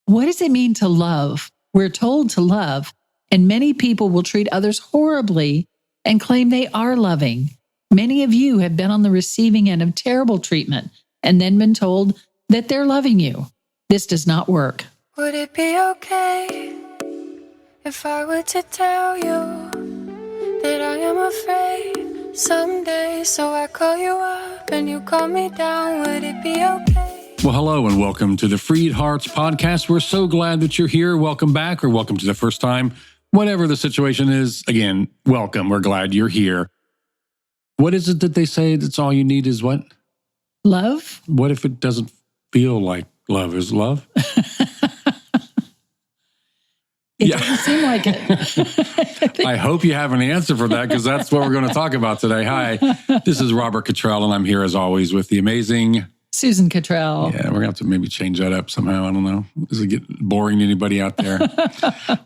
What does it mean to love? We're told to love, and many people will treat others horribly and claim they are loving. Many of you have been on the receiving end of terrible treatment and then been told that they're loving you. This does not work. Would it be okay if I were to tell you that I am afraid someday? So I call you up and you call me down. Would it be okay? Well, hello and welcome to the FreedHearts podcast. We're so glad that you're here. Welcome back, or welcome to the first time. Whatever the situation is, again, welcome. We're glad you're here. What is it that they say that's all you need is what? Love? What if it doesn't feel like love is love? It doesn't seem like it. I hope you have an answer for that, because that's what we're going to talk about today. Hi, this is Robert Cottrell, and I'm here as always with the amazing Susan Cottrell. Yeah, we're going to have to maybe change that up somehow. I don't know. Does it get boring to anybody out there?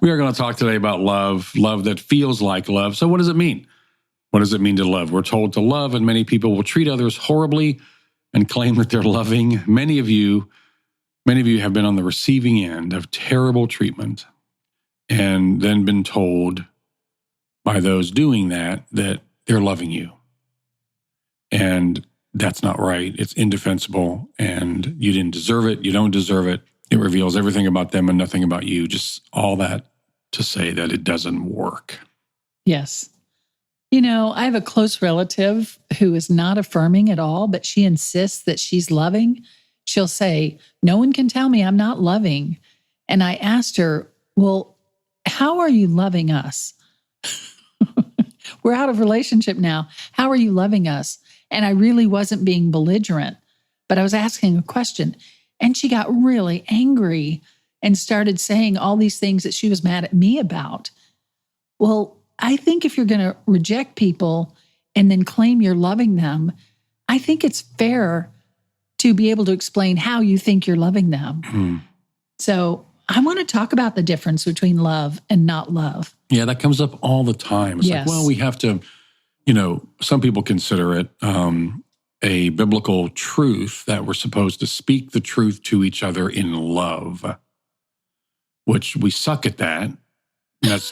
We are going to talk today about love that feels like love. So what does it mean? What does it mean to love? We're told to love, and many people will treat others horribly and claim that they're loving. Many of you have been on the receiving end of terrible treatment and then been told by those doing that they're loving you. And that's not right. It's indefensible, and you didn't deserve it. You don't deserve it. It reveals everything about them and nothing about you. Just all that to say that it doesn't work. Yes. You know, I have a close relative who is not affirming at all, but she insists that she's loving. She'll say, "No one can tell me I'm not loving." And I asked her, "Well, how are you loving us? We're out of relationship now. How are you loving us?" And I really wasn't being belligerent, but I was asking a question. And she got really angry and started saying all these things that she was mad at me about. Well, I think if you're going to reject people and then claim you're loving them, I think it's fair to be able to explain how you think you're loving them. Mm. So I want to talk about the difference between love and not love. Yeah, that comes up all the time. It's Yes. like, well, we have to, some people consider it a biblical truth that we're supposed to speak the truth to each other in love, which we suck at that.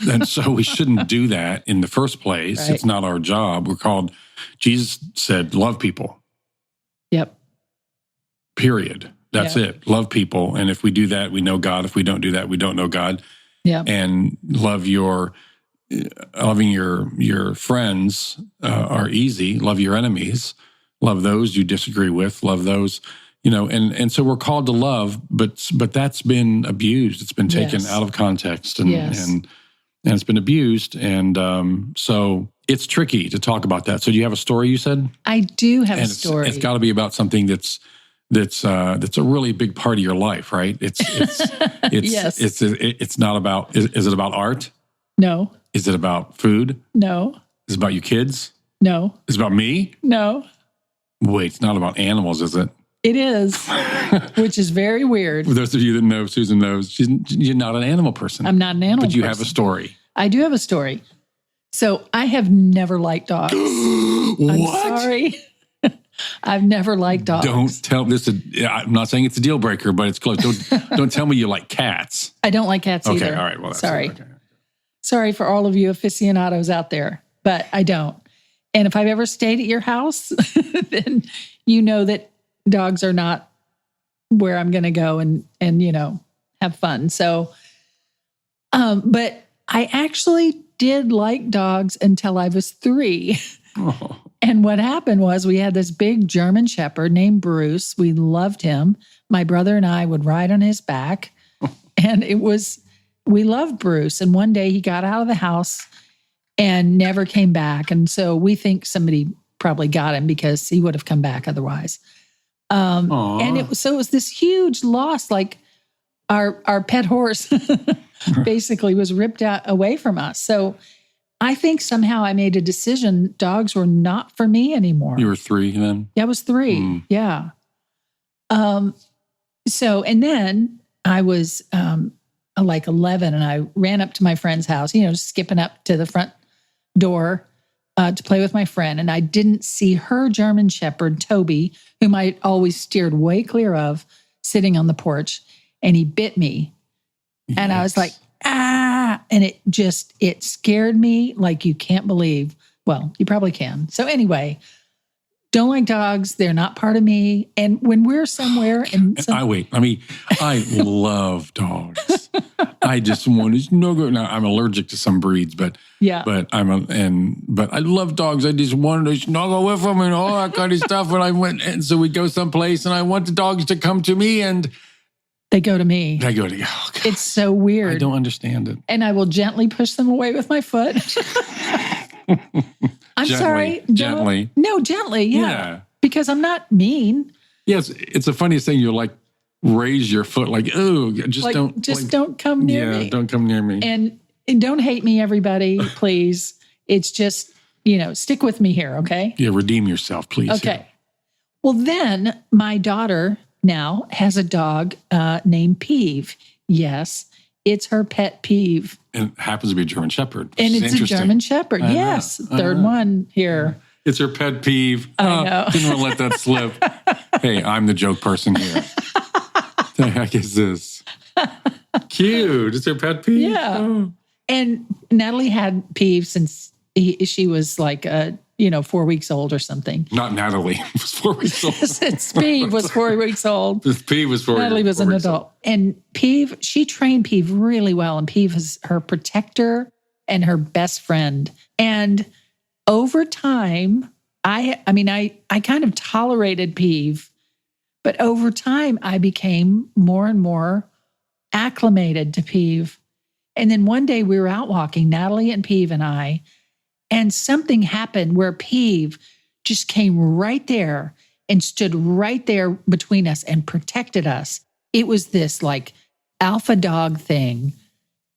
And so we shouldn't do that in the first place. Right. It's not our job. Jesus said, love people. Yep. Period. That's it. Love people. And if we do that, we know God. If we don't do that, we don't know God. Yeah. And loving your friends are easy. Love your enemies. Love those you disagree with. Love those, and so we're called to love, but that's been abused. It's been taken out of context and it's been abused. And so it's tricky to talk about that. So do you have a story, you said? I do have a story. It's got to be about something that's a really big part of your life, right? It's Yes. It's not about. Is it about art? No. Is it about food? No. Is it about you kids? No. Is it about me? No. Wait, it's not about animals, is it? It is, which is very weird. For those of you that know, Susan knows you're not an animal person. I'm not an animal person. But you have a story. I do have a story. So I have never liked dogs. What? I'm sorry. I've never liked dogs. Don't tell this. I'm not saying it's a deal breaker, but it's close. Don't tell me you like cats. I don't like cats either. Okay, all right. Well, that's sorry. Okay. Sorry for all of you aficionados out there, but I don't. And if I've ever stayed at your house, then you know that dogs are not where I'm going to go and have fun. So, but I actually did like dogs until I was 3. Oh. And what happened was we had this big German Shepherd named Bruce. We loved him. My brother and I would ride on his back. And we loved Bruce. And one day he got out of the house and never came back. And so we think somebody probably got him because he would have come back otherwise. And it was this huge loss. Like our pet horse basically was ripped away from us. So I think somehow I made a decision. Dogs were not for me anymore. You were 3 then? Yeah, I was 3. Yeah. So, and then I was like 11 and I ran up to my friend's house, skipping up to the front door to play with my friend. And I didn't see her German Shepherd, Toby, whom I always steered way clear of, sitting on the porch. And he bit me And I was like, and it scared me like you can't believe. Well, you probably can. So anyway, don't like dogs. They're not part of me. And when we're somewhere I love dogs. I just want to snuggle. Now I'm allergic to some breeds, but I love dogs. I just wanted to snuggle with them and all that kind of stuff. And so we go someplace and I want the dogs to come to me and they go to me. They go to you. Oh, God. It's so weird. I don't understand it. And I will gently push them away with my foot. I'm sorry. Gently. No, gently. Yeah. Because I'm not mean. Yes. It's the funniest thing. You're like, raise your foot like, oh, don't come near me. Yeah, don't come near me. And don't hate me, everybody, please. It's just, stick with me here, okay? Yeah, redeem yourself, please. Okay. Yeah. Well, then my daughter now has a dog named Peeve. Yes, it's her pet peeve. And it happens to be a German Shepherd. And it's a German Shepherd. Yes, third one here. It's her pet peeve. I know. Didn't want to let that slip. Hey, I'm the joke person here. What the heck is this? Cute. It's her pet peeve. Yeah. Oh. And Natalie had Peeve since she was like 4 weeks old or something. Not Natalie. Was 4 weeks old. Since Peeve was 4 weeks old. Peeve was 4 weeks old. Natalie was an adult. And Peeve, she trained Peeve really well. And Peeve is her protector and her best friend. And over time, I kind of tolerated Peeve. But over time, I became more and more acclimated to Peeve. And then one day we were out walking, Natalie and Peeve and I, and something happened where Peeve just came right there and stood right there between us and protected us. It was this like alpha dog thing.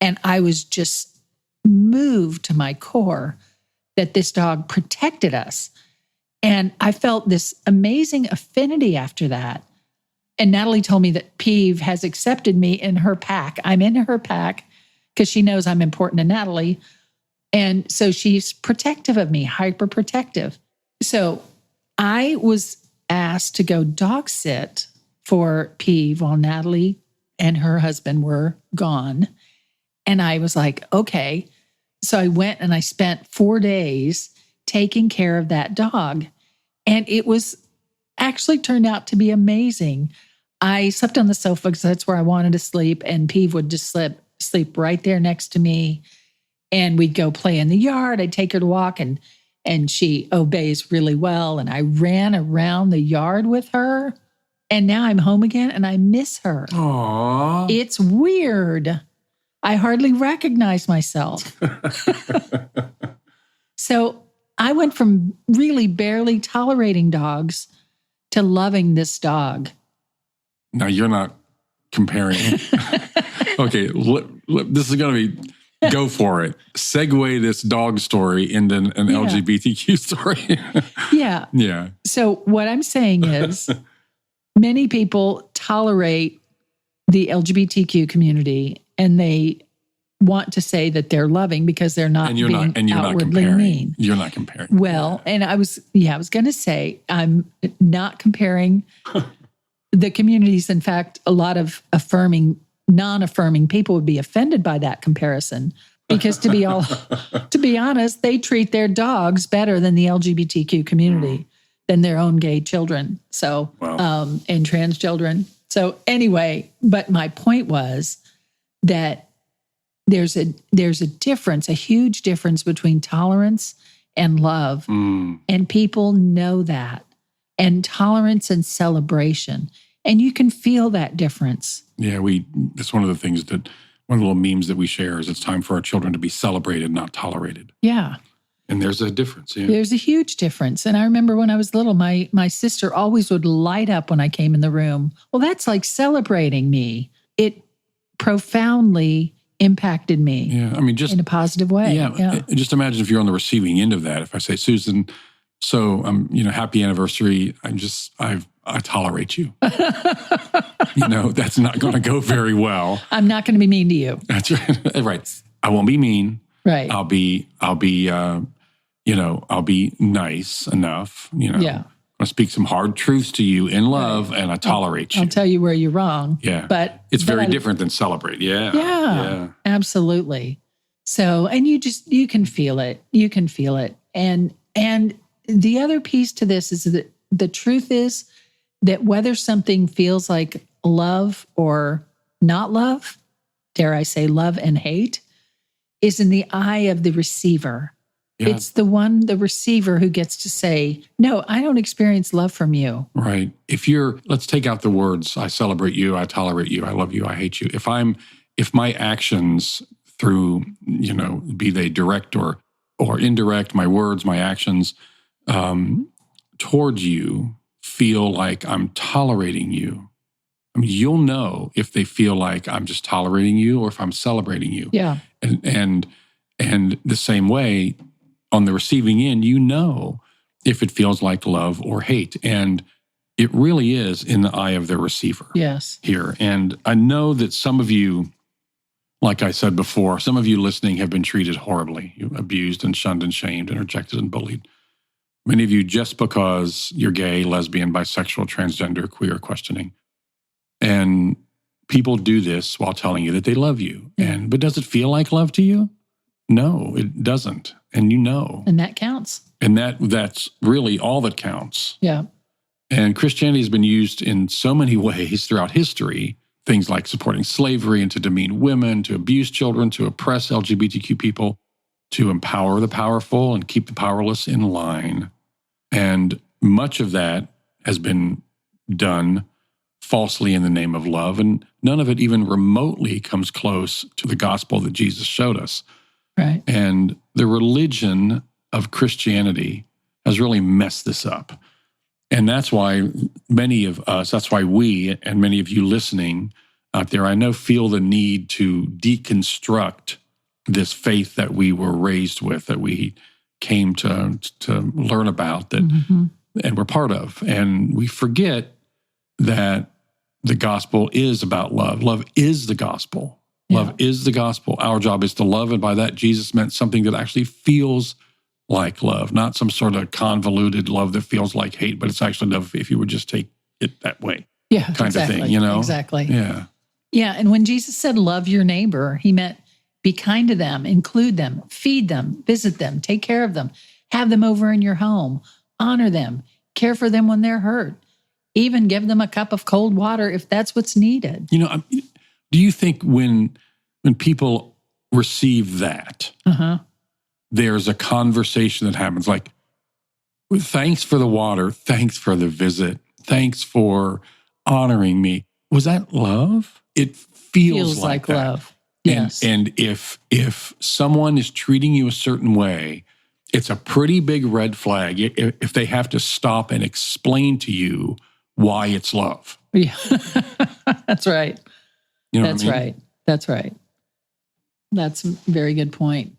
And I was just moved to my core that this dog protected us. And I felt this amazing affinity after that. And Natalie told me that Peeve has accepted me in her pack. I'm in her pack because she knows I'm important to Natalie. And so she's protective of me, hyper protective. So I was asked to go dog sit for Peeve while Natalie and her husband were gone. And I was like, okay. So I went and I spent 4 days taking care of that dog. And it was actually turned out to be amazing. I slept on the sofa because that's where I wanted to sleep. And Peeve would just sleep right there next to me. And we'd go play in the yard. I'd take her to walk and she obeys really well. And I ran around the yard with her. And now I'm home again and I miss her. Aww. It's weird. I hardly recognize myself. So I went from really barely tolerating dogs to loving this dog. Now you're not comparing. Okay, this is going to be, go for it. Segue this dog story into an LGBTQ story. Yeah. Yeah. So what I'm saying is many people tolerate the LGBTQ community and they want to say that they're loving because they're not you're outwardly not comparing. mean. You're not comparing. Well, and I was going to say, I'm not comparing the communities. In fact, a lot of non-affirming people would be offended by that comparison because to be honest, they treat their dogs better than the LGBTQ community, than their own gay children. So, wow. And trans children. So anyway, but my point was that there's a difference, a huge difference between tolerance and love. And people know that. And tolerance and celebration. And you can feel that difference. Yeah, that's one of the things that, one of the little memes that we share is it's time for our children to be celebrated, not tolerated. Yeah. And there's a difference. Yeah. There's a huge difference. And I remember when I was little, my sister always would light up when I came in the room. Well, that's like celebrating me. It profoundly impacted me. Yeah, I mean, just in a positive way. Yeah, just imagine if you're on the receiving end of that. If I say, Susan, so happy anniversary. I tolerate you. That's not going to go very well. I'm not going to be mean to you. That's right. Right. I won't be mean. Right. I'll be nice enough. Yeah. I speak some hard truths to you in love, and I tolerate you. I'll tell you where you're wrong. Yeah. But it's very different than celebrate. Yeah. Yeah. Absolutely. So, and you can feel it. You can feel it. And the other piece to this is that the truth is that whether something feels like love or not love, dare I say love and hate, is in the eye of the receiver. Yeah. It's the receiver who gets to say, no, I don't experience love from you. Right. Let's take out the words, I celebrate you, I tolerate you, I love you, I hate you. If my actions through, be they direct or indirect, my words, my actions towards you feel like I'm tolerating you. I mean, you'll know if they feel like I'm just tolerating you or if I'm celebrating you. Yeah. And the same way, on the receiving end, if it feels like love or hate. And it really is in the eye of the receiver. Yes. Here. And I know that some of you, like I said before, some of you listening have been treated horribly, abused and shunned and shamed and rejected and bullied. Many of you just because you're gay, lesbian, bisexual, transgender, queer, questioning. And people do this while telling you that they love you. But does it feel like love to you? No, it doesn't. And And that counts. And that's really all that counts. Yeah. And Christianity has been used in so many ways throughout history, things like supporting slavery and to demean women, to abuse children, to oppress LGBTQ people, to empower the powerful and keep the powerless in line. And much of that has been done falsely in the name of love, and none of it even remotely comes close to the gospel that Jesus showed us. Right. And the religion of Christianity has really messed this up. And that's why that's why we and many of you listening out there, I know, feel the need to deconstruct this faith that we were raised with, that we came to learn about, and we're part of. And we forget that the gospel is about love. Love is the gospel. Love is the gospel. Our job is to love, and by that, Jesus meant something that actually feels like love, not some sort of convoluted love that feels like hate, but it's actually love if you would just take it that way. Yeah, kind of thing, Exactly. Yeah. Yeah, and when Jesus said love your neighbor, he meant be kind to them, include them, feed them, visit them, take care of them, have them over in your home, honor them, care for them when they're hurt, even give them a cup of cold water if that's what's needed. Do you think when people receive that, there's a conversation that happens like, thanks for the water, thanks for the visit, thanks for honoring me. Was that love? It feels like that. Love. Yes. And if someone is treating you a certain way, it's a pretty big red flag if they have to stop and explain to you why it's love. Yeah. That's right. That's right. That's right. That's a very good point.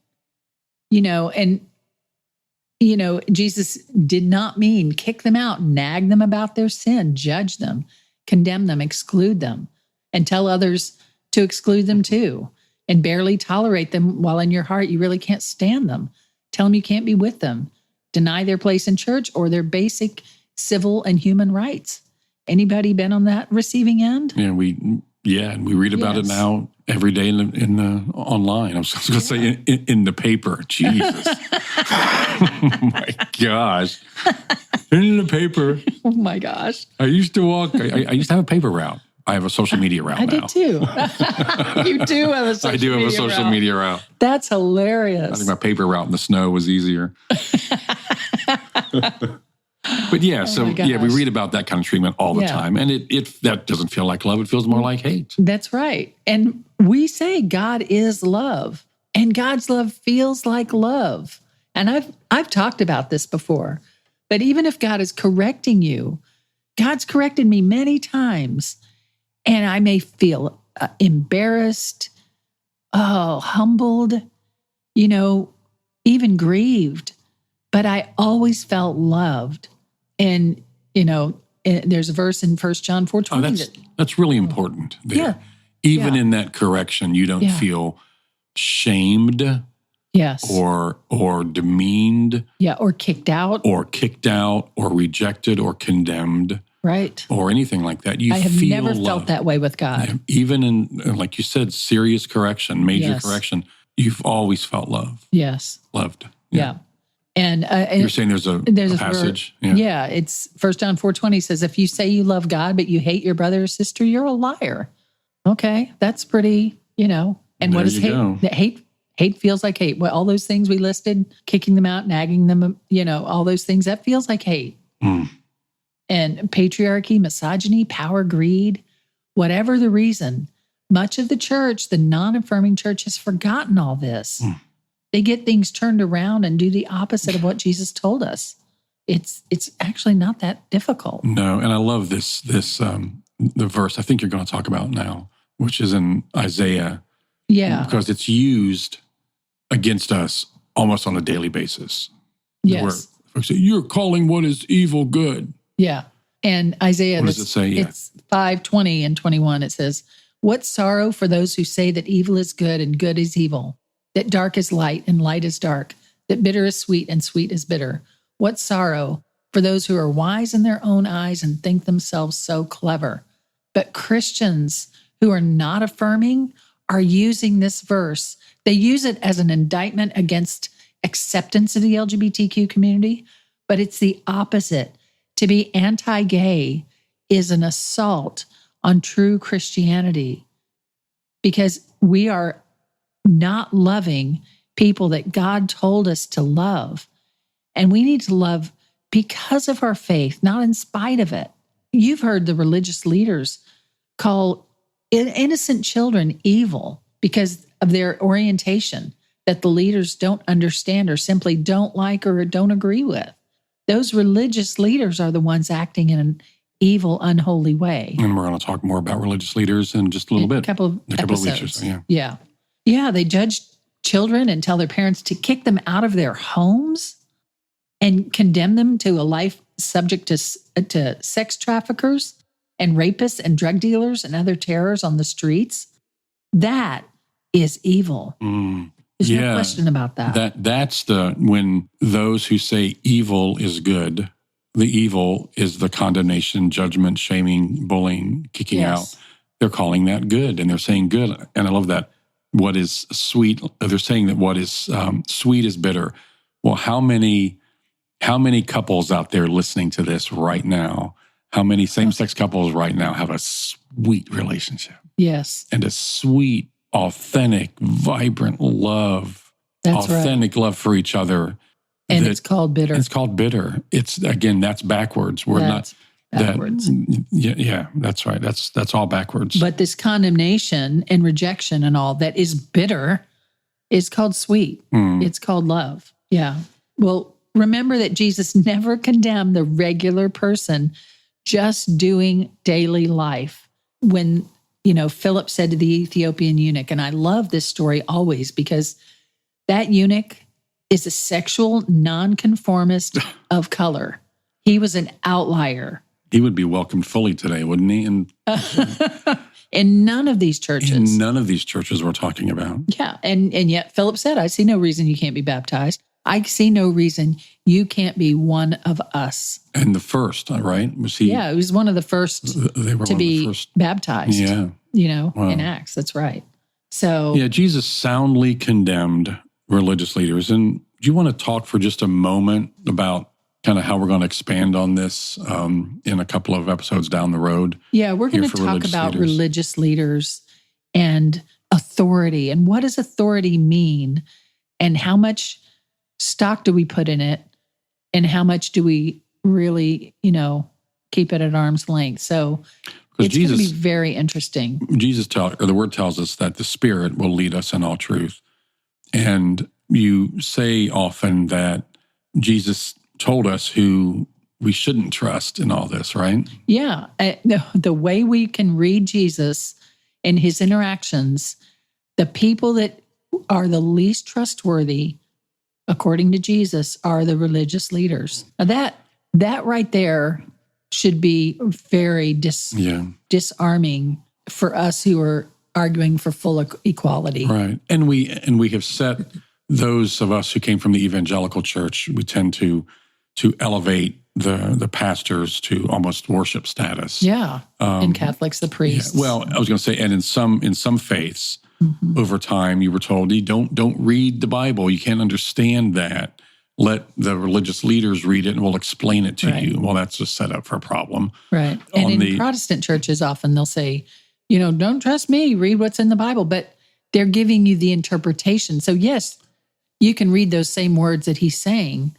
Jesus did not mean kick them out, nag them about their sin, judge them, condemn them, exclude them, and tell others to exclude them too, and barely tolerate them while in your heart you really can't stand them. Tell them you can't be with them, deny their place in church or their basic civil and human rights. Anybody been on that receiving end? And we read about it now every day in the online. I was going to say in the paper. Jesus. Oh my gosh. In the paper. Oh my gosh. I used to have a paper route. I have a social media route now. I did too. You do have a social media route. I do have a social media route. That's hilarious. I think my paper route in the snow was easier. But we read about that kind of treatment all the time. And that doesn't feel like love. It feels more like hate. That's right. And we say God is love, and God's love feels like love. And I've talked about this before, but even if God is correcting you, God's corrected me many times, and I may feel embarrassed, humbled, even grieved, but I always felt loved. And, there's a verse in 1 John 4:20. That's really important there. Yeah. Even in that correction, you don't feel shamed Yes. or demeaned Yeah, or kicked out. or rejected or condemned Right. or anything like that. You I have feel never love. felt that way with God. Yeah, even in, like you said, serious correction, major Yes. correction, you've always felt love, Yes. loved. Yeah. And You're saying there's a passage? Yeah, it's 1 John 4:20 says, if you say you love God, but you hate your brother or sister, you're a liar. Okay, that's pretty, and There what is you hate? go. Hate feels like hate. Well, all those things we listed, kicking them out, nagging them, all those things, that feels like hate. Mm. And patriarchy, misogyny, power, greed, whatever the reason, much of the church, the non-affirming church, has forgotten all this. Mm. They get things turned around and do the opposite of what Jesus told us. It's actually not that difficult. No, and I love this the verse I think you're going to talk about now, which is in Isaiah. Yeah. Because it's used against us almost on a daily basis. Yes. Where folks say, you're calling what is evil good. Yeah. And Isaiah, What does it say? Yeah. It's 5:20 and 21. It says, what sorrow for those who say that evil is good and good is evil, that dark is light and light is dark, that bitter is sweet and sweet is bitter. What sorrow for those who are wise in their own eyes and think themselves so clever. But Christians who are not affirming are using this verse. They use it as an indictment against acceptance of the LGBTQ community, but it's the opposite. To be anti-gay is an assault on true Christianity because we are not loving people that God told us to love. And we need to love because of our faith, not in spite of it. You've heard the religious leaders call innocent children evil because of their orientation that the leaders don't understand or simply don't like or don't agree with. Those religious leaders are the ones acting in an evil, unholy way. And we're going to talk more about religious leaders in just a little bit. A couple of weeks or episodes. so, yeah. Yeah, they judge children and tell their parents to kick them out of their homes and condemn them to a life subject to sex traffickers and rapists and drug dealers and other terrors on the streets. That is evil. There's no question about that. That's when those who say evil is good, the evil is the condemnation, judgment, shaming, bullying, kicking out. They're calling that good, and they're saying good. And I love that. What is sweet? They're saying that what is sweet is bitter. Well, how many couples out there listening to this right now? How many same-sex couples right now have a sweet relationship? Yes. And a sweet, authentic, vibrant love. That's authentic love for each other. And it's called bitter. It's called bitter. It's, again, that's backwards. That's backwards. Yeah, that's right. That's all backwards. But this condemnation and rejection and all that is bitter is called sweet. It's called love. Yeah. Well, remember that Jesus never condemned the regular person just doing daily life. When, Philip said to the Ethiopian eunuch, and I love this story always because that eunuch is a sexual nonconformist of color. He was an outlier. He would be welcomed fully today, wouldn't he? And in none of these churches. In none of these churches we're talking about. Yeah. And yet Philip said, I see no reason you can't be baptized. I see no reason you can't be one of us. And the first, right? Was he? Yeah, he was one of the first to be baptized. Yeah. In Acts. That's right. So. Yeah, Jesus soundly condemned religious leaders. And do you want to talk for just a moment about kind of how we're going to expand on this in a couple of episodes down the road? Yeah, we're going to talk about religious leaders and authority. And what does authority mean? And how much stock do we put in it? And how much do we really, keep it at arm's length? So it's going to be very interesting. The word tells us that the Spirit will lead us in all truth. And you say often that Jesus told us who we shouldn't trust in all this, right? Yeah. The way we can read Jesus and his interactions, the people that are the least trustworthy, according to Jesus, are the religious leaders. Now that right there should be very disarming for us who are arguing for full equality. Right. And we have set those of us who came from the evangelical church, we tend to elevate the pastors to almost worship status. Yeah. And Catholics, the priests. Yeah. Well, I was going to say, and in some faiths, over time, you were told, you don't read the Bible. You can't understand that. Let the religious leaders read it, and we'll explain it to you. Well, that's just set up for a problem. Right. And in Protestant churches, often they'll say, don't trust me, read what's in the Bible. But they're giving you the interpretation. So yes, you can read those same words that he's saying,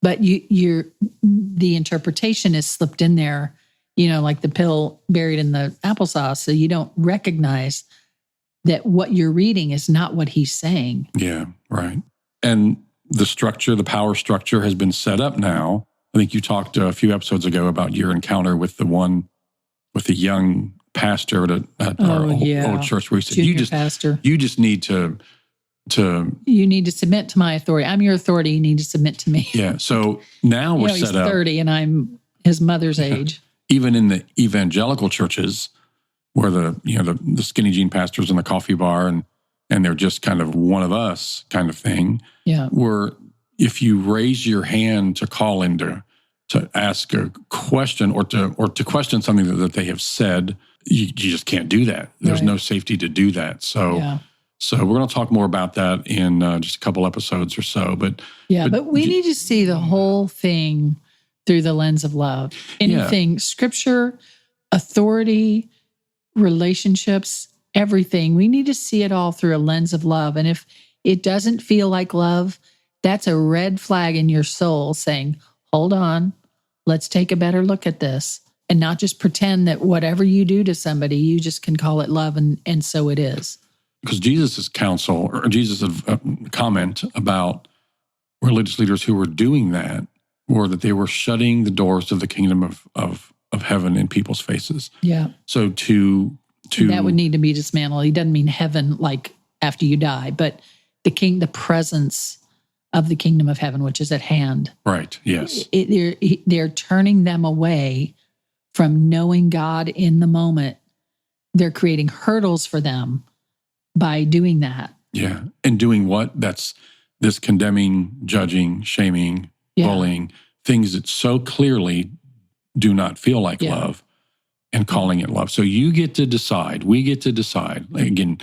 but the interpretation is slipped in there, like the pill buried in the applesauce. So you don't recognize that what you're reading is not what he's saying. Yeah, right. And the power structure has been set up now. I think you talked a few episodes ago about your encounter with the young pastor at our old church where he said, you just need to you need to submit to my authority. I'm your authority. You need to submit to me. Yeah. So now we're set up. He's 30 and I'm his mother's age. Even in the evangelical churches where the skinny jean pastors in the coffee bar and they're just kind of one of us kind of thing. Yeah. Where if you raise your hand to call in to ask a question or to question something that they have said, you just can't do that. There's no safety to do that. So So we're going to talk more about that in just a couple episodes or so. But we need to see the whole thing through the lens of love. Anything, scripture, authority, relationships, everything. We need to see it all through a lens of love. And if it doesn't feel like love, that's a red flag in your soul saying, hold on, let's take a better look at this. And not just pretend that whatever you do to somebody, you just can call it love, and so it is. Because Jesus' counsel, or Jesus' comment about religious leaders who were doing that, were that they were shutting the doors of the kingdom of heaven in people's faces. Yeah. So that would need to be dismantled. He doesn't mean heaven like after you die, but the presence of the kingdom of heaven, which is at hand. Right. Yes. They're turning them away from knowing God in the moment. They're creating hurdles for them by doing that. Yeah. And doing what? That's this condemning, judging, shaming, bullying, things that so clearly do not feel like love, and calling it love. So you get to decide. We get to decide. Again,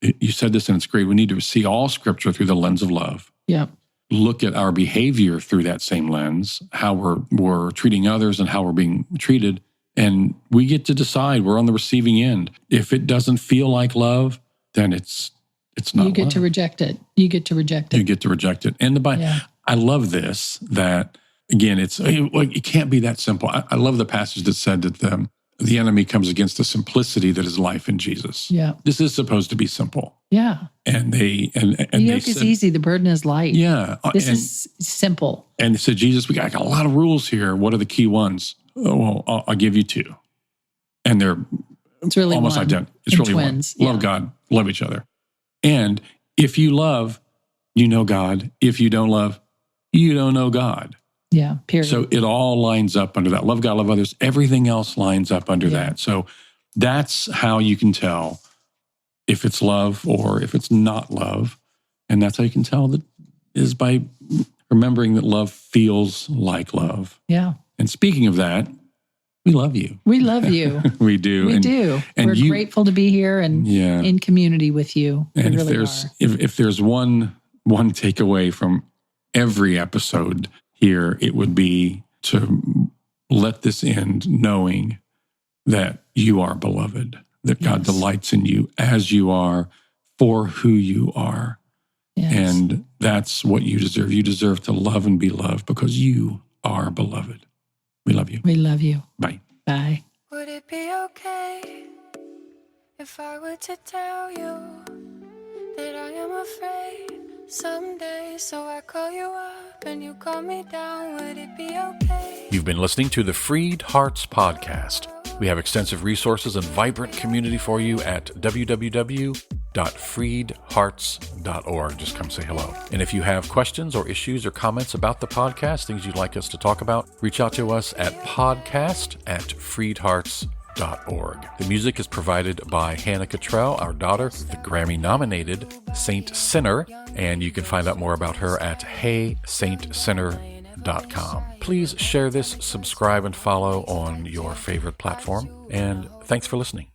you said this and it's great. We need to see all scripture through the lens of love. Yeah. Look at our behavior through that same lens, how we're treating others and how we're being treated. And we get to decide. We're on the receiving end. If it doesn't feel like love, then it's not love. You get to reject it. You get to reject it. And I love this, that, again, it can't be that simple. I love the passage that said that the enemy comes against the simplicity that is life in Jesus. Yeah. This is supposed to be simple. Yeah. And the yoke is easy, the burden is light. Yeah. This is simple. And they said, Jesus, we got a lot of rules here. What are the key ones? Oh, well, I'll give you two. And it's really almost identical. It's really twins. One. Love God, love each other. And if you love, you know God. If you don't love, you don't know God. Yeah, period. So it all lines up under that. Love God, love others. Everything else lines up under that. So that's how you can tell if it's love or if it's not love. And that's how you can tell that is by remembering that love feels like love. Yeah. And speaking of that, we love you. We love you. We do. We do. And we're grateful to be here and in community with you. And if there's one takeaway from every episode here, it would be to let this end knowing that you are beloved, that God delights in you as you are, for who you are. Yes. And that's what you deserve. You deserve to love and be loved because you are beloved. We love you. We love you. Bye. Bye. Would it be okay if I were to tell you that I am afraid someday, so I call you up and you call me down? Would it be okay? You've been listening to the FreedHearts podcast. We have extensive resources and vibrant community for you at www.freedhearts.org. Just come say hello. And if you have questions or issues or comments about the podcast, things you'd like us to talk about, reach out to us at podcast@freedhearts.org. HeySaint.org. The music is provided by Hannah Cottrell, our daughter, the Grammy-nominated Saint Sinner, and you can find out more about her at HeySaintSinner.com. Please share this, subscribe, and follow on your favorite platform, and thanks for listening.